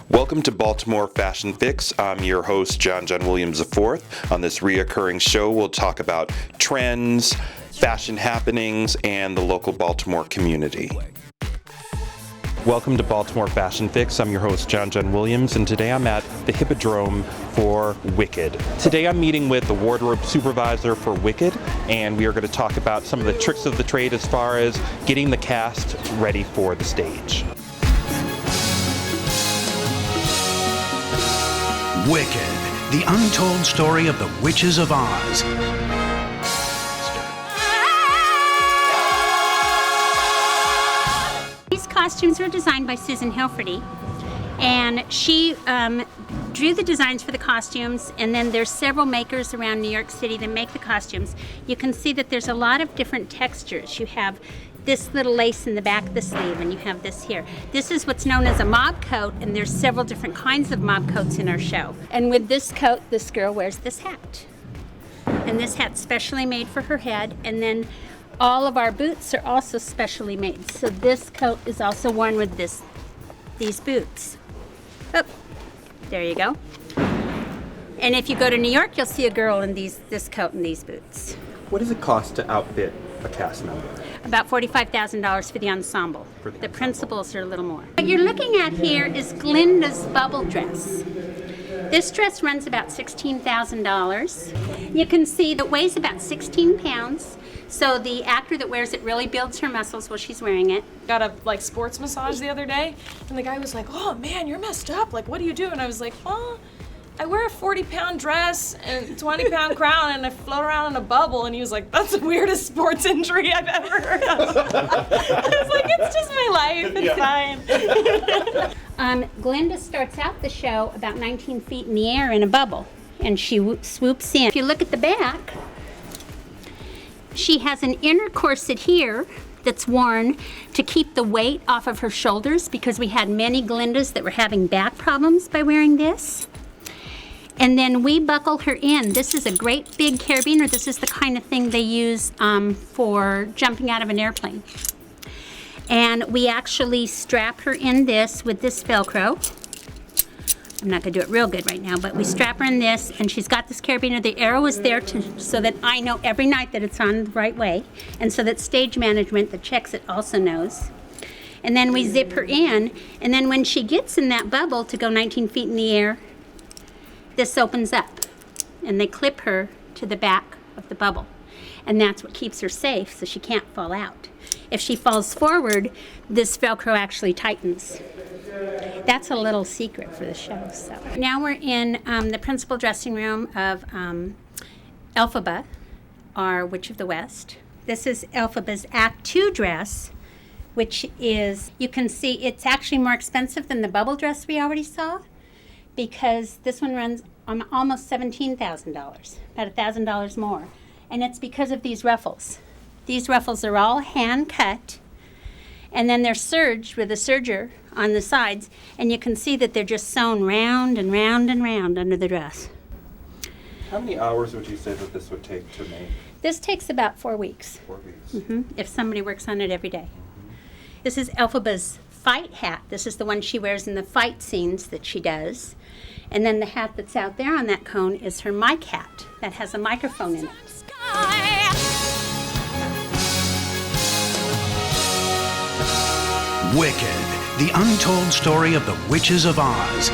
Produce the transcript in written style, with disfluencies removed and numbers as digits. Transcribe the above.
Welcome to Baltimore Fashion Fix. I'm your host, John Williams IV. On this reoccurring show, we'll talk about trends, fashion happenings, and the local Baltimore community. Welcome to Baltimore Fashion Fix. I'm your host, John Williams, and today I'm at the Hippodrome for Wicked. Today I'm meeting with the wardrobe supervisor for Wicked, and we are going to talk about some of the tricks of the trade as far as getting the cast ready for the stage. Wicked, the untold story of the Witches of Oz. These costumes were designed by Susan Hilferty, and she drew the designs for the costumes, and then there's several makers around New York City that make the costumes. You can see that there's a lot of different textures. You have this little lace in the back of the sleeve, and you have this here. This is what's known as a mob coat, and there's several different kinds of mob coats in our show. And with this coat, this girl wears this hat. And this hat's specially made for her head, and then all of our boots are also specially made. So this coat is also worn with these boots. Oh, there you go. And if you go to New York, you'll see a girl in this coat and these boots. What does it cost to outfit a cast member? About $45,000 for the ensemble. The principals are a little more. What you're looking at here is Glinda's bubble dress. This dress runs about $16,000. You can see that it weighs about 16 pounds. So the actor that wears it really builds her muscles while she's wearing it. Got a sports massage the other day, and the guy was like, "Oh man, you're messed up. What do you do?" And I was like, "Well, I wear a 40-pound dress and a 20-pound crown, and I float around in a bubble." And he was like, "That's the weirdest sports injury I've ever heard of." I was like, "It's just my life. It's fine." Glinda starts out the show about 19 feet in the air in a bubble, and she swoops in. If you look at the back, she has an inner corset here that's worn to keep the weight off of her shoulders, because we had many Glindas that were having back problems by wearing this. And then we buckle her in. This is a great big carabiner. This is the kind of thing they use for jumping out of an airplane. And we actually strap her in this with this Velcro. I'm not going to do it real good right now, but we strap her in this, and she's got this carabiner. The arrow is there so that I know every night that it's on the right way, and so that stage management that checks it also knows. And then we zip her in, and then when she gets in that bubble to go 19 feet in the air, this opens up, and they clip her to the back of the bubble. And that's what keeps her safe, so she can't fall out. If she falls forward, this Velcro actually tightens. That's a little secret for the show. So now we're in the principal dressing room of Elphaba, our Witch of the West. This is Elphaba's Act 2 dress, which is, you can see it's actually more expensive than the bubble dress we already saw, because this one runs almost $17,000, about $1,000 more. And it's because of these ruffles. These ruffles are all hand cut, and then they're serged with a serger on the sides, and you can see that they're just sewn round and round and round under the dress. How many hours would you say that this would take to make? This takes about 4 weeks. 4 weeks. If somebody works on it every day. This is Elphaba's fight hat. This is the one she wears in the fight scenes that she does. And then the hat that's out there on that cone is her mic hat that has a microphone in it. Wicked, the untold story of the Witches of Oz.